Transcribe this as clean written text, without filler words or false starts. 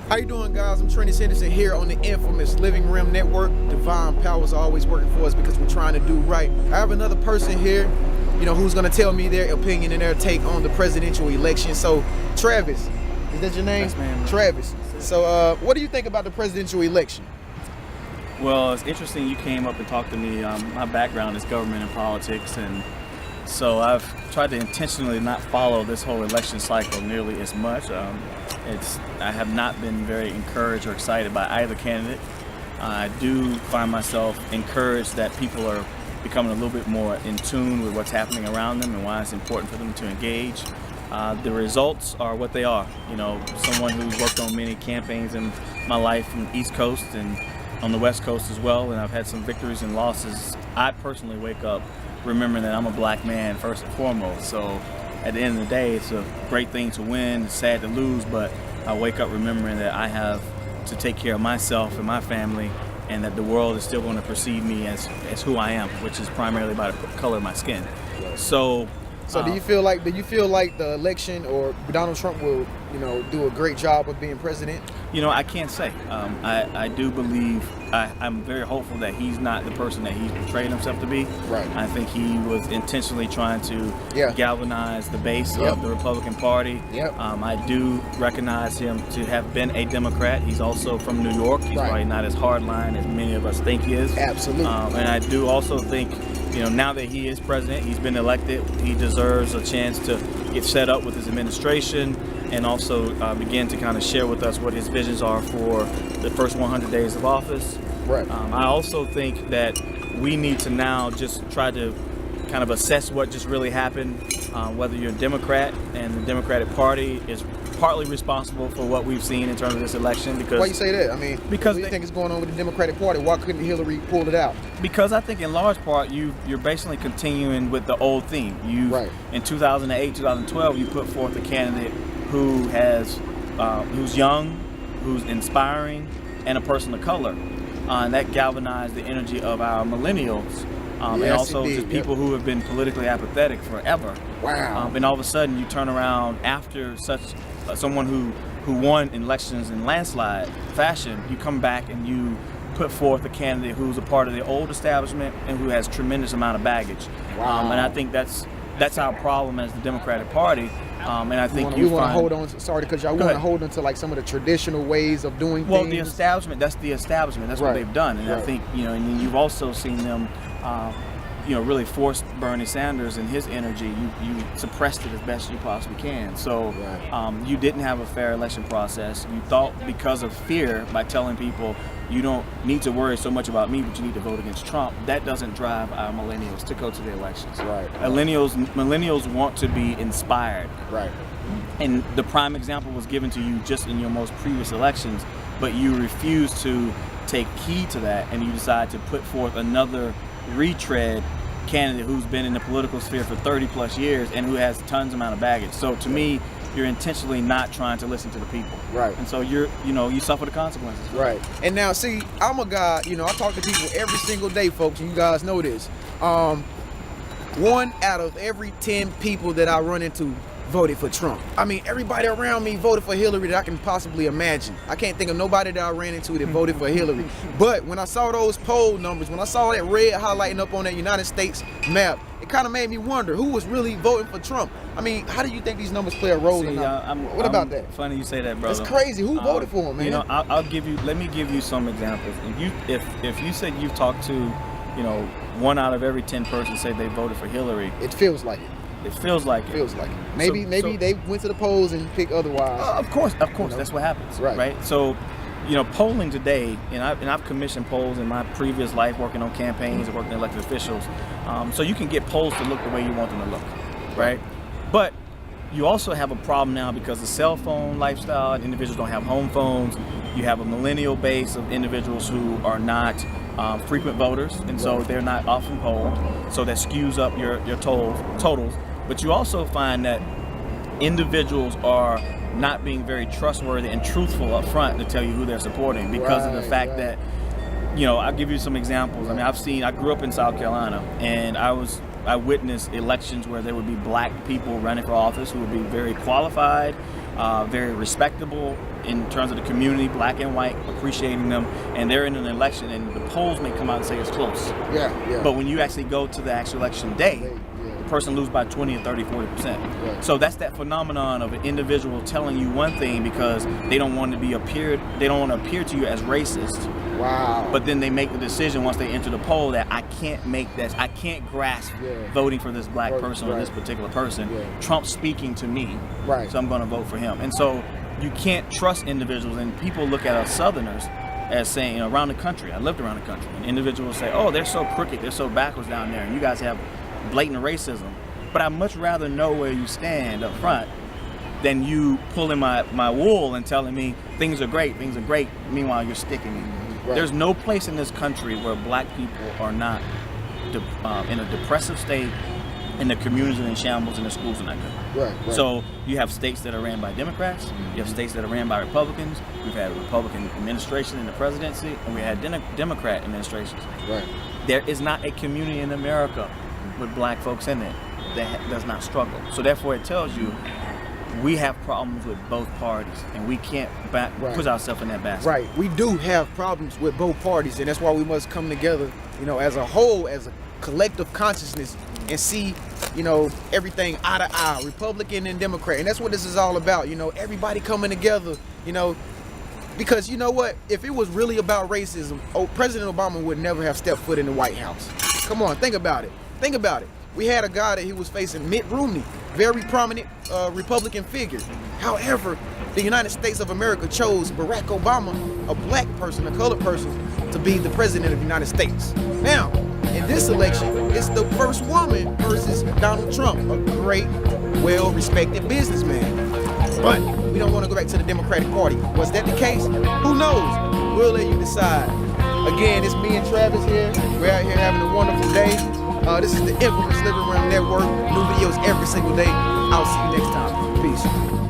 How you doing, guys? I'm Trenius here on the infamous Living Rim Network. Divine powers are always working for us because we're trying to do right. I have another person here, who's going to tell me their opinion and their take on the presidential election. So, Travis, is that your name? Yes, ma'am. Travis. So, what do you think about the presidential election? Well, it's interesting you came up and talked to me. My background is government and politics, and so I've tried to intentionally not follow this whole election cycle nearly as much. I have not been very encouraged or excited by either candidate. I do find myself encouraged that people are becoming a little bit more in tune with what's happening around them and why it's important for them to engage. The results are what they are. Someone who's worked on many campaigns in my life from the East Coast and on the West Coast as well, and I've had some victories and losses. I personally wake up remembering that I'm a black man first and foremost. So at the end of the day, it's a great thing to win, it's sad to lose, but I wake up remembering that I have to take care of myself and my family, and that the world is still going to perceive me as who I am, which is primarily by the color of my skin. So do you feel like the election or Donald Trump will, do a great job of being president? I can't say. I do believe, I'm very hopeful that he's not the person that he's portrayed himself to be. Right. I think he was intentionally trying to galvanize the base of the Republican Party. I do recognize him to have been a Democrat. He's also from New York. He's probably not as hardline as many of us think he is. Absolutely. And I do also think, now that he is president, he's been elected, he deserves a chance to get set up with his administration and also begin to kind of share with us what his visions are for the first 100 days of office. Right. I also think that we need to now just try to kind of assess what just really happened, whether you're a Democrat, and the Democratic Party is partly responsible for what we've seen in terms of this election. Because why you say that? I mean, because what do you think is going on with the Democratic Party? Why couldn't Hillary pull it out? Because I think in large part you're basically continuing with the old theme. In 2008, 2012, you put forth a candidate who who's young, who's inspiring, and a person of color. And that galvanized the energy of our millennials. And also just people who have been politically apathetic forever. Wow. And all of a sudden you turn around after someone who won elections in landslide fashion, you come back and you put forth a candidate who's a part of the old establishment and who has tremendous amount of baggage. Wow. And I think that's our problem as the Democratic Party. And I think we want to hold on. Sorry, because y'all want to hold on to like some of the traditional ways of doing things. Well, the establishment. That's the establishment. That's what they've done. And I think and you've also seen them, really force Bernie Sanders and his energy. You suppressed it as best you possibly can. So you didn't have a fair election process. You thought because of fear, by telling people you don't need to worry so much about me, but you need to vote against Trump. That doesn't drive our millennials to go to the elections. Right. Millennials want to be inspired. Right. And the prime example was given to you just in your most previous elections, but you refuse to take heed to that, and you decide to put forth another retread candidate who's been in the political sphere for 30 plus years and who has tons amount of baggage. So to me, you're intentionally not trying to listen to the people. Right. And so you suffer the consequences. Right. And now, see, I'm a guy, I talk to people every single day, folks, and you guys know this. 1 out of every 10 people that I run into voted for Trump. I mean, everybody around me voted for Hillary that I can possibly imagine. I can't think of nobody that I ran into that voted for Hillary. But when I saw those poll numbers, when I saw that red highlighting up on that United States map, it kind of made me wonder who was really voting for Trump. I mean, how do you think these numbers play a role? What about that? Funny you say that, brother. It's crazy. Who voted for him, man? Let me give you some examples. If you said you've talked to, 1 out of every 10 persons say they voted for Hillary, it feels like it. It feels like it. Maybe they went to the polls and picked otherwise. Of course, that's what happens. Right. So, polling today, and I've commissioned polls in my previous life, working on campaigns and working with elected officials. So you can get polls to look the way you want them to look, right? But you also have a problem now because of cell phone lifestyle. Individuals don't have home phones. You have a millennial base of individuals who are not frequent voters, and so they're not often polled. So that skews up your totals. But you also find that individuals are not being very trustworthy and truthful up front to tell you who they're supporting because of the fact that, I'll give you some examples. I mean, I grew up in South Carolina, and I witnessed elections where there would be black people running for office who would be very qualified, very respectable in terms of the community, black and white, appreciating them, and they're in an election, and the polls may come out and say it's close. Yeah. But when you actually go to the actual election day, the person loses by 20 and 30, 40%. Right. So that's that phenomenon of an individual telling you one thing because they don't want to appear to you as racist. Wow. But then they make the decision once they enter the poll that I can't grasp voting for this black person or this particular person. Yeah. Trump's speaking to me, Right. so I'm going to vote for him. And so you can't trust individuals, and people look at us Southerners as saying, around the country, I lived around the country, and individuals say, oh, they're so crooked, they're so backwards down there, and you guys have blatant racism. But I'd much rather know where you stand up front than you pulling my wool and telling me things are great, meanwhile you're sticking me. Right. There's no place in this country where black people are not in a depressive state, and the communities are in shambles, and the schools are not good. Right. So you have states that are ran by Democrats, you have states that are ran by Republicans, we've had a Republican administration in the presidency, and we had Democrat administrations. Right. There is not a community in America with black folks in it that does not struggle. So therefore it tells you we have problems with both parties, and we can't put ourselves in that basket. Right. We do have problems with both parties, and that's why we must come together, as a whole, as a collective consciousness, and see, everything eye to eye, Republican and Democrat. And that's what this is all about, everybody coming together, because you know what? If it was really about racism, President Obama would never have stepped foot in the White House. Come on, think about it. We had a guy that he was facing, Mitt Romney, very prominent Republican figure. However, the United States of America chose Barack Obama, a black person, a colored person, to be the president of the United States. Now, in this election, it's the first woman versus Donald Trump, a great, well-respected businessman. But we don't want to go back to the Democratic Party. Was that the case? Who knows? We'll let you decide. Again, it's me and Travis here. We're out here having a wonderful day. This is the infamous Living Room Network. New videos every single day. I'll see you next time. Peace.